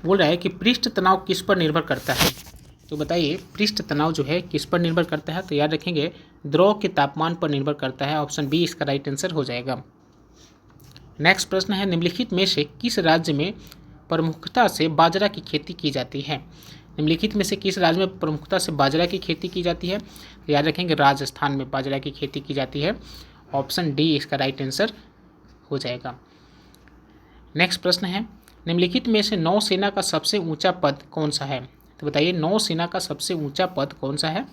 बोल रहा है कि पृष्ठ तनाव किस पर निर्भर करता है? तो बताइए, पृष्ठ तनाव जो है किस पर निर्भर करता है? तो याद रखेंगे, द्रव के तापमान पर निर्भर करता है, ऑप्शन बी इसका राइट आंसर हो जाएगा। नेक्स्ट प्रश्न है, निम्नलिखित में से किस राज्य में प्रमुखता से बाजरा की खेती की जाती है? निम्नलिखित में से किस राज्य में प्रमुखता से बाजरा की खेती की जाती है? तो याद रखेंगे, राजस्थान में बाजरा की खेती की जाती है, ऑप्शन डी इसका राइट आंसर हो जाएगा। नेक्स्ट प्रश्न है, निम्नलिखित में से नौसेना का सबसे ऊंचा पद कौन सा है? तो बताइए नौसेना का सबसे ऊंचा पद कौन सा है?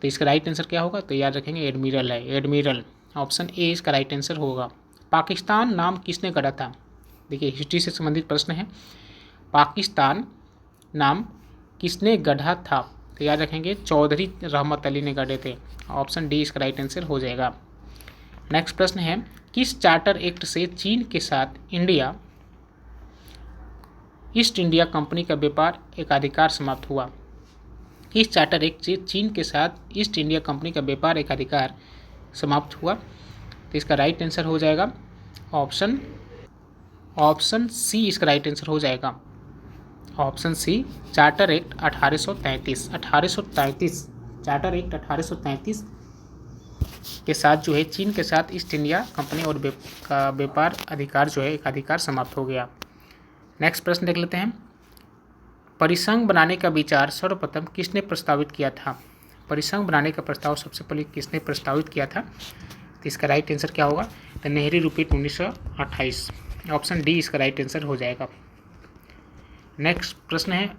तो इसका राइट आंसर क्या होगा? तो याद रखेंगे एडमिरल है, एडमिरल। ऑप्शन ए इसका राइट आंसर होगा। पाकिस्तान नाम किसने गढ़ा था? देखिए हिस्ट्री से संबंधित प्रश्न है। पाकिस्तान नाम किसने गढ़ा था? तो याद रखेंगे चौधरी रहमत अली ने गढ़े थे। ऑप्शन डी इसका राइट आंसर हो जाएगा। नेक्स्ट प्रश्न है, किस चार्टर एक्ट से चीन के साथ ईस्ट इंडिया कंपनी का व्यापार एकाधिकार समाप्त हुआ? किस चार्टर एक्ट से चीन के साथ ईस्ट इंडिया कंपनी का व्यापार एकाधिकार समाप्त हुआ? तो इसका राइट आंसर हो जाएगा ऑप्शन सी इसका राइट आंसर हो जाएगा। Option C charter act 1833 charter act 1833 के साथ जो है चीन के साथ ईस्ट इंडिया कंपनी और का व्यापार अधिकार जो है एकाधिकार समाप्त हो गया। नेक्स्ट प्रश्न देख लेते हैं, परिसंघ बनाने का विचार सर्वप्रथम किसने प्रस्तावित किया था? परिसंघ बनाने का प्रस्ताव सबसे पहले किसने प्रस्तावित किया था? तो इसका राइट आंसर क्या होगा? The Nehru repeat 1928। Option D इसका राइट आंसर हो जाएगा। नेक्स्ट प्रश्न है,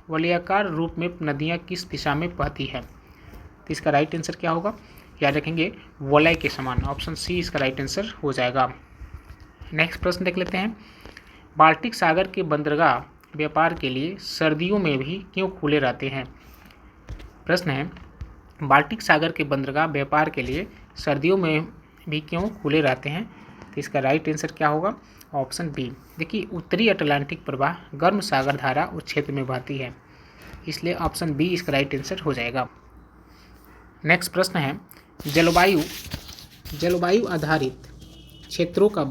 वलयाकार रूप में नदियाँ किस दिशा में बहती है? तो इसका राइट आंसर क्या होगा? याद रखेंगे वलय के समान। ऑप्शन सी इसका राइट आंसर हो जाएगा। नेक्स्ट प्रश्न देख लेते हैं, बाल्टिक सागर के बंदरगाह व्यापार के लिए सर्दियों में भी क्यों खुले रहते हैं? प्रश्न है, बाल्टिक सागर के बंदरगाह व्यापार के लिए सर्दियों में भी क्यों खुले रहते हैं? तो इसका राइट आंसर क्या होगा? Option B. देखिए उत्तरी अटलांटिक प्रवाह गर्म सागर धारा उस क्षेत्र में बहती है, इसलिए ऑप्शन बी इसका राइट आंसर हो जाएगा। नेक्स्ट प्रश्न है, जलवायु आधारित क्षेत्रों का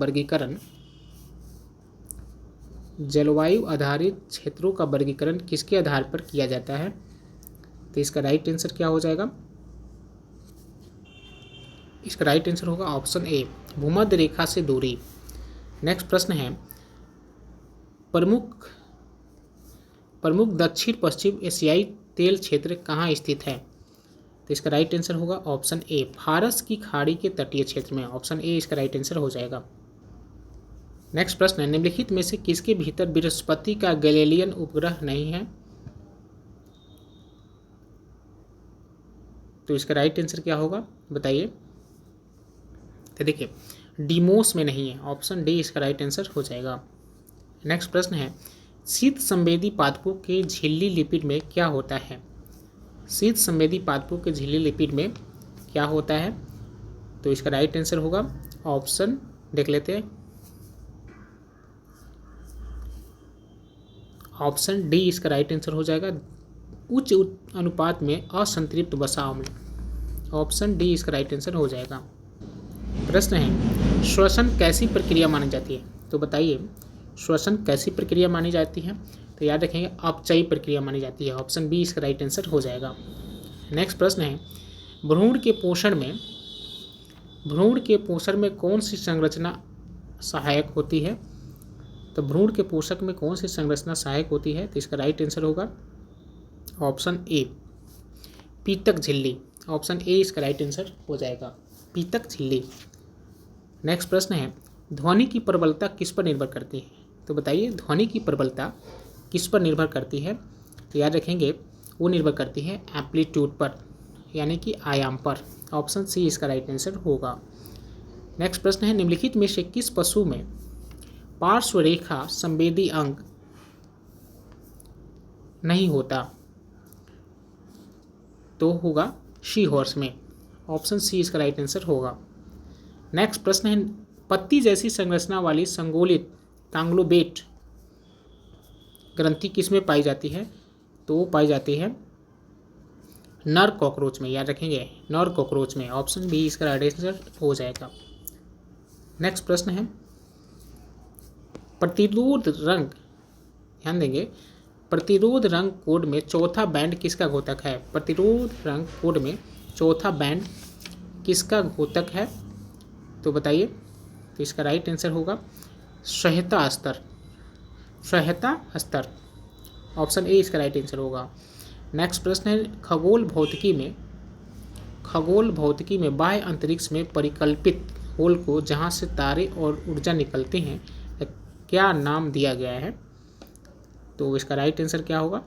वर्गीकरण किसके आधार पर किया जाता है? तो इसका राइट आंसर क्या हो जाएगा? इसका राइट आंसर होगा ऑप्शन ए, भूमध्य रेखा से दूरी। नेक्स्ट प्रश्न है, प्रमुख दक्षिण पश्चिम एशियाई तेल क्षेत्र कहाँ स्थित है? तो इसका राइट आंसर होगा ऑप्शन ए, फारस की खाड़ी के तटीय क्षेत्र में। ऑप्शन ए इसका राइट आंसर हो जाएगा। नेक्स्ट प्रश्न है, निम्नलिखित में से किसके भीतर बृहस्पति का गैलीलियन उपग्रह नहीं है? तो इसका राइट आंसर क्या होगा बताइए? तो देखिए डीमोस में नहीं है। ऑप्शन डी इसका राइट आंसर हो जाएगा। नेक्स्ट प्रश्न है, शीत संवेदी पादपों के झिल्ली लिपिड में क्या होता है? शीत संवेदी पादपों के झिल्ली लिपिड में क्या होता है? तो इसका राइट आंसर होगा ऑप्शन देख लेते हैं, ऑप्शन डी इसका राइट आंसर हो जाएगा, उच्च अनुपात में असंतृप्त वसा अम्ल। ऑप्शन डी इसका राइट आंसर हो जाएगा। प्रश्न है, श्वसन कैसी प्रक्रिया मानी जाती है? तो बताइए श्वसन कैसी प्रक्रिया मानी जाती है? तो याद रखेंगे अपचयी प्रक्रिया मानी जाती है। ऑप्शन बी इसका राइट आंसर हो जाएगा। नेक्स्ट प्रश्न है, भ्रूण के पोषण में कौन सी संरचना सहायक होती है? तो भ्रूण के पोषक में कौन सी संरचना सहायक होती है? तो इसका राइट आंसर होगा ऑप्शन ए, पीतक झिल्ली। ऑप्शन ए इसका राइट आंसर हो जाएगा, पीतक झिल्ली। नेक्स्ट प्रश्न है, ध्वनि की प्रबलता किस पर निर्भर करती है? तो बताइए ध्वनि की प्रबलता किस पर निर्भर करती है? तो याद रखेंगे वो निर्भर करती है एम्पलीट्यूड पर, यानी कि आयाम पर। ऑप्शन सी इसका राइट आंसर होगा। नेक्स्ट प्रश्न है, निम्नलिखित में से किस पशु में पार्श्व रेखा संवेदी अंग नहीं होता? तो होगा शी हॉर्स में। ऑप्शन सी इसका राइट आंसर होगा। नेक्स्ट प्रश्न है, पत्ती जैसी संरचना वाली संगोलित कांग्लोबेट ग्रंथि किसमें पाई जाती है? तो वो पाई जाती है नर कॉकरोच में। याद रखेंगे नर कॉकरोच में। ऑप्शन बी इसका राइट आंसर हो जाएगा। नेक्स्ट प्रश्न है, प्रतिरोध रंग, ध्यान देंगे, प्रतिरोध रंग कोड में चौथा बैंड किसका घोतक है? प्रतिरोध रंग कोड में चौथा बैंड किसका घोतक है? तो बताइए। तो इसका राइट आंसर होगा सह्यता स्तर। ऑप्शन ए इसका राइट आंसर होगा। नेक्स्ट प्रश्न है, खगोल खगोल भौतिकी में बाह्य अंतरिक्ष में परिकल्पित होल को जहां से तारे और ऊर्जा निकलते हैं क्या नाम दिया गया है? तो इसका राइट आंसर क्या होगा?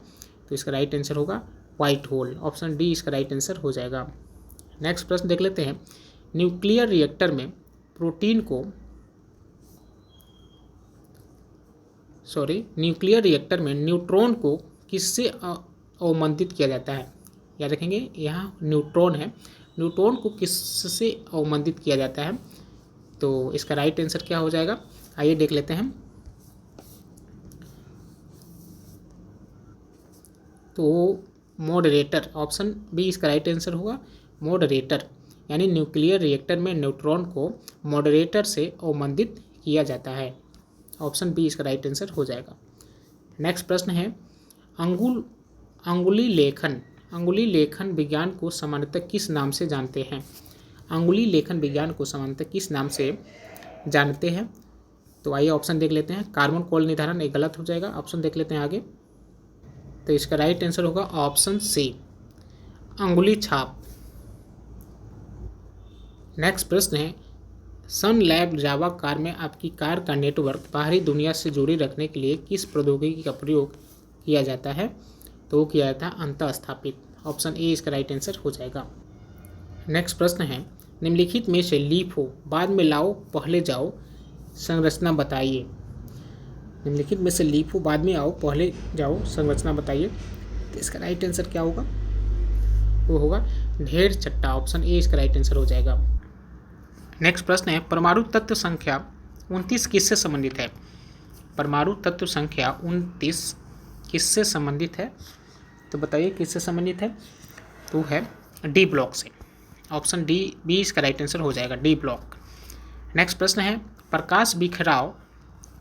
तो इसका राइट आंसर होगा व्हाइट होल। ऑप्शन डी इसका राइट आंसर हो जाएगा। नेक्स्ट प्रश्न देख लेते हैं। न्यूक्लियर रिएक्टर में न्यूक्लियर रिएक्टर में न्यूट्रॉन को किससे अवमंदित किया जाता है? याद रखेंगे, यहाँ न्यूट्रॉन है, न्यूट्रॉन को किससे अवमंदित किया जाता है? तो इसका राइट आंसर क्या हो जाएगा? आइए देख लेते हैं। तो मॉडरेटर, ऑप्शन बी इसका राइट आंसर होगा मॉडरेटर, यानी न्यूक्लियर रिएक्टर में न्यूट्रॉन को मॉडरेटर से अवमंदित किया जाता है। ऑप्शन बी इसका राइट आंसर हो जाएगा। नेक्स्ट प्रश्न है अंगुली लेखन विज्ञान को सामान्यतः किस नाम से जानते हैं? अंगुली लेखन विज्ञान को सामान्यतः किस नाम से जानते हैं? तो आइए ऑप्शन देख लेते हैं। कार्बन कॉल निर्धारण, एक गलत हो जाएगा। ऑप्शन देख लेते हैं आगे। तो इसका राइट आंसर होगा ऑप्शन सी अंगुली छाप। नेक्स्ट प्रश्न है सन लैब जावा कार में आपकी कार का नेटवर्क बाहरी दुनिया से जुड़े रखने के लिए किस प्रौद्योगिकी का प्रयोग किया जाता है? तो वो किया जाता है अंतः स्थापित। ऑप्शन ए इसका राइट आंसर हो जाएगा। नेक्स्ट प्रश्न है निम्नलिखित में से लीफ हो बाद में लाओ पहले जाओ संरचना बताइए। निम्नलिखित में से लीफ हो बाद में आओ पहले जाओ संरचना बताइए। तो इसका राइट आंसर क्या होगा? वो होगा ढेर चट्टा। ऑप्शन ए इसका राइट आंसर हो जाएगा। नेक्स्ट प्रश्न है परमाणु तत्व संख्या 29 किससे संबंधित है? परमाणु तत्व संख्या 29 किससे संबंधित है? तो बताइए किससे संबंधित है? तो है डी ब्लॉक से। ऑप्शन डी बी इसका राइट आंसर हो जाएगा, डी ब्लॉक। नेक्स्ट प्रश्न है प्रकाश बिखराव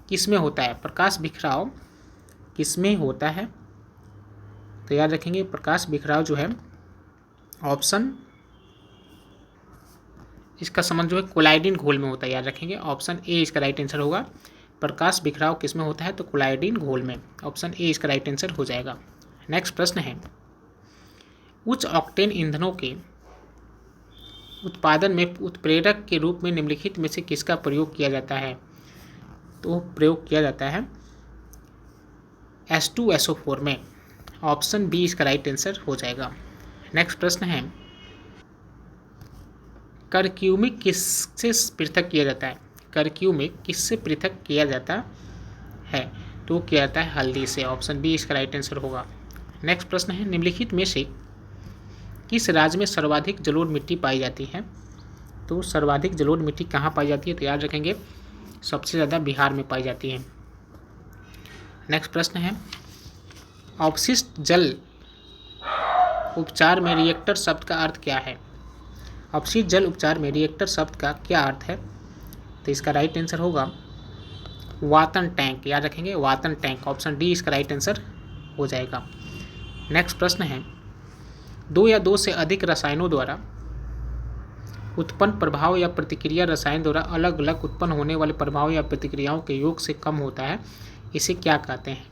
किसमें होता है? प्रकाश बिखराव किसमें होता है? तो याद रखेंगे प्रकाश बिखराव जो है ऑप्शन इसका संबंध जो है कोलाइडिन घोल में होता है। याद रखेंगे ऑप्शन ए इसका राइट आंसर होगा। प्रकाश बिखराव किस में होता है? तो कोलाइडिन घोल में। ऑप्शन ए इसका राइट आंसर हो जाएगा। नेक्स्ट प्रश्न है उच्च ऑक्टेन ईंधनों के उत्पादन में उत्प्रेरक के रूप में निम्नलिखित में से किसका प्रयोग किया जाता है? तो प्रयोग किया जाता है H2SO4 में। ऑप्शन बी इसका राइट आंसर हो जाएगा। नेक्स्ट प्रश्न है करक्यूमिक किससे पृथक किया जाता है? करक्यूमिक किससे पृथक किया जाता है? तो किया जाता है हल्दी से। ऑप्शन बी इसका राइट आंसर होगा। नेक्स्ट प्रश्न है निम्नलिखित में से किस राज्य में सर्वाधिक जलोढ़ मिट्टी पाई जाती है? तो सर्वाधिक जलोढ़ मिट्टी कहाँ पाई जाती है? तो याद रखेंगे सबसे ज़्यादा बिहार में पाई जाती है। नेक्स्ट प्रश्न है अवशिष्ट जल उपचार में रिएक्टर शब्द का अर्थ क्या है? अवशिष्ट जल उपचार में रिएक्टर शब्द का क्या अर्थ है? तो इसका राइट आंसर होगा वातन टैंक। याद रखेंगे वातन टैंक। ऑप्शन डी इसका राइट आंसर हो जाएगा। नेक्स्ट प्रश्न है दो या दो से अधिक रसायनों द्वारा उत्पन्न प्रभाव या प्रतिक्रिया रसायन द्वारा अलग अलग उत्पन्न होने वाले प्रभाव या प्रतिक्रियाओं के योग से कम होता है, इसे क्या कहते हैं?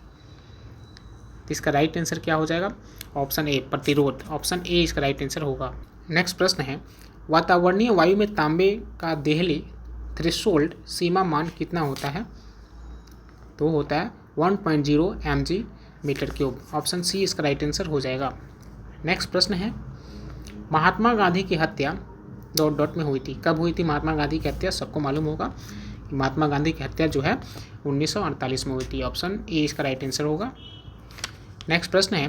तो इसका राइट आंसर क्या हो जाएगा? ऑप्शन ए प्रतिरोध। ऑप्शन ए इसका राइट आंसर होगा। नेक्स्ट प्रश्न है वातावरणीय वायु में तांबे का देहली थ्रेशोल्ड सीमा मान कितना होता है? तो होता है 1.0 mg metre cube. Option C इसका राइट आंसर हो जाएगा। नेक्स्ट प्रश्न है महात्मा गांधी की हत्या ... में हुई थी। कब हुई थी महात्मा गांधी की हत्या? सबको मालूम होगा महात्मा गांधी की हत्या जो है 1948 में हुई थी। ऑप्शन ए इसका राइट आंसर होगा। नेक्स्ट प्रश्न है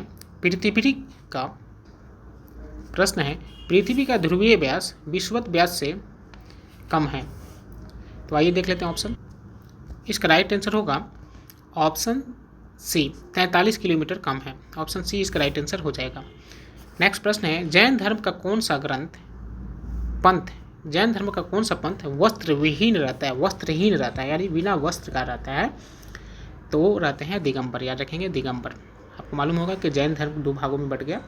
पृथ्वी का ध्रुवीय व्यास विषुवत व्यास से कम है। तो आइए देख लेते हैं ऑप्शन। इसका राइट आंसर होगा ऑप्शन सी 43 किलोमीटर कम है। ऑप्शन सी इसका राइट आंसर हो जाएगा। नेक्स्ट प्रश्न है जैन धर्म का कौन सा पंथ वस्त्रहीन रहता है यानी बिना वस्त्र का रहता है? तो रहते हैं दिगंबर। याद रखेंगे दिगंबर। आपको मालूम होगा कि जैन धर्म 2 भागों में बट गया,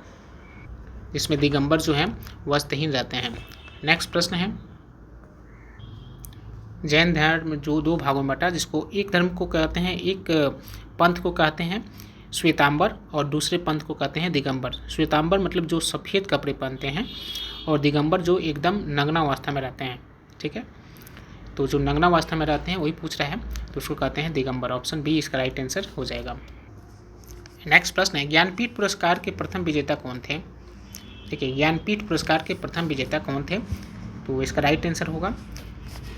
जिसमें दिगंबर जो हैं वस्त्रहीन रहते हैं। नेक्स्ट प्रश्न है जैन धर्म जो 2 भागों में बटा, जिसको एक धर्म को कहते हैं, एक पंथ को कहते हैं श्वेतांबर और दूसरे पंथ को कहते हैं दिगंबर। श्वेतांबर मतलब जो सफ़ेद कपड़े पहनते हैं और दिगंबर जो एकदम नग्न अवस्था में रहते हैं। ठीक है, तो जो नग्न अवस्था में रहते हैं वही पूछ रहा है, तो उसको कहते हैं दिगंबर। ऑप्शन बी इसका राइट आंसर हो जाएगा। नेक्स्ट प्रश्न है, ज्ञानपीठ पुरस्कार के प्रथम विजेता कौन थे? ठीक है, ज्ञानपीठ पुरस्कार के प्रथम विजेता कौन थे? तो इसका राइट आंसर होगा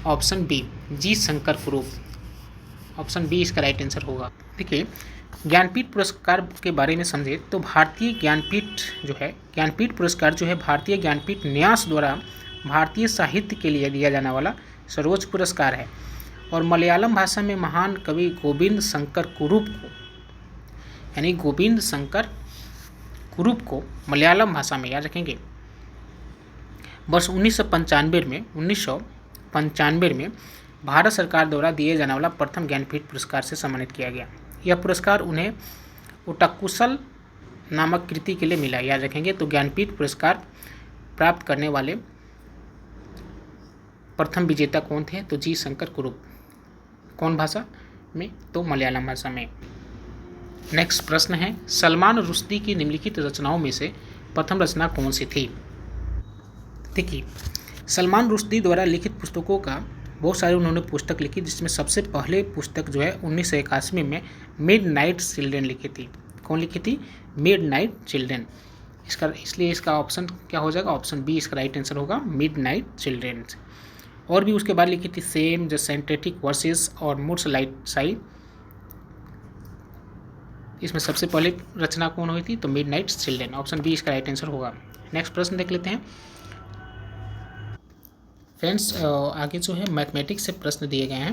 ऑप्शन बी जी शंकर कुरूप। ऑप्शन बी इसका राइट आंसर होगा। देखिए, ज्ञानपीठ पुरस्कार के बारे में समझे तो भारतीय ज्ञानपीठ जो है, ज्ञानपीठ पुरस्कार जो है भारतीय ज्ञानपीठ न्यास द्वारा भारतीय साहित्य के लिए दिया जाने वाला सर्वोच्च पुरस्कार है और मलयालम भाषा में महान कवि गोविंद शंकर कुरूप को, यानी गोविंद शंकर कुरूप को मलयालम भाषा में याद रखेंगे वर्ष 1995 में भारत सरकार द्वारा दिए जाने वाला प्रथम ज्ञानपीठ पुरस्कार से सम्मानित किया गया। यह पुरस्कार उन्हें उटकुसल नामक कृति के लिए मिला, याद रखेंगे। तो ज्ञानपीठ पुरस्कार प्राप्त करने वाले प्रथम विजेता कौन थे? तो जी शंकर कुरूप। कौन भाषा में? तो मलयालम भाषा में। नेक्स्ट प्रश्न है, सलमान रुश्दी की निम्नलिखित रचनाओं में से प्रथम रचना कौन सी थी? देखिए, सलमान रुश्दी द्वारा लिखित पुस्तकों का बहुत सारे उन्होंने पुस्तक लिखी, जिसमें सबसे पहले पुस्तक जो है 1981 में मिडनाइट चिल्ड्रन लिखी थी। कौन लिखी थी? Midnight children. इसलिए इसका ऑप्शन क्या हो जाएगा? ऑप्शन बी इसका राइट आंसर होगा, मिडनाइट चिल्ड्रन। और भी उसके बाद लिखी थी सेम द सिंथेटिक वर्सेस और मूड्स लाइट साई। इसमें सबसे पहले रचना कौन हुई थी? तो मिडनाइट चिल्ड्रन। ऑप्शन बी इसका राइट आंसर होगा। नेक्स्ट प्रश्न देख लेते हैं फ्रेंड्स। आगे जो है मैथमेटिक्स से प्रश्न दिए गए हैं।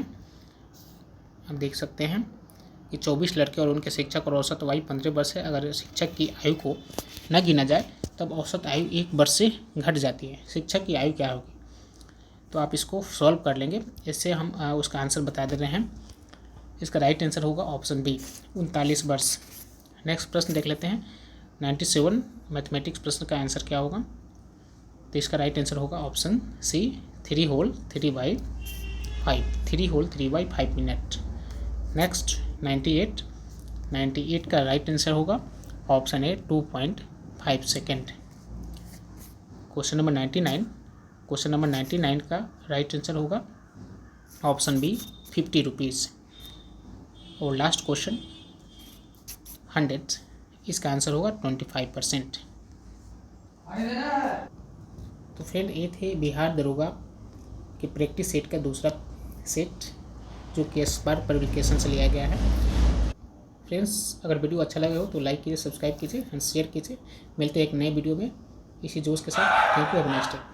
आप देख सकते हैं कि 24 लड़के और उनके शिक्षक और औसत आयु 15 वर्ष है। अगर शिक्षक की आयु को न गिना जाए तब औसत आयु 1 वर्ष से घट जाती है। शिक्षक की आयु क्या होगी? तो आप इसको सॉल्व कर लेंगे। इससे हम उसका आंसर बता दे रहे हैं। इसका राइट आंसर होगा ऑप्शन बी 39 वर्ष। नेक्स्ट प्रश्न देख लेते हैं 97 मैथमेटिक्स प्रश्न का आंसर क्या होगा? तो इसका राइट आंसर होगा option C 3 whole 3/5 minute. Next 98 का राइट आंसर होगा option A 2.5 second. Question number 99 का राइट आंसर होगा ऑप्शन बी 50 रुपीज़। और लास्ट क्वेश्चन 100, इसका आंसर होगा 25%। तो फ्रेंड, ये थे बिहार दरोगा के प्रैक्टिस सेट का दूसरा सेट, जो कि इस बार पब्लिकेशन से लिया गया है। फ्रेंड्स, अगर वीडियो अच्छा लगा हो तो लाइक कीजिए, सब्सक्राइब कीजिए एंड शेयर कीजिए। मिलते हैं एक नए वीडियो में इसी जोश के साथ। Thank you, have a nice day.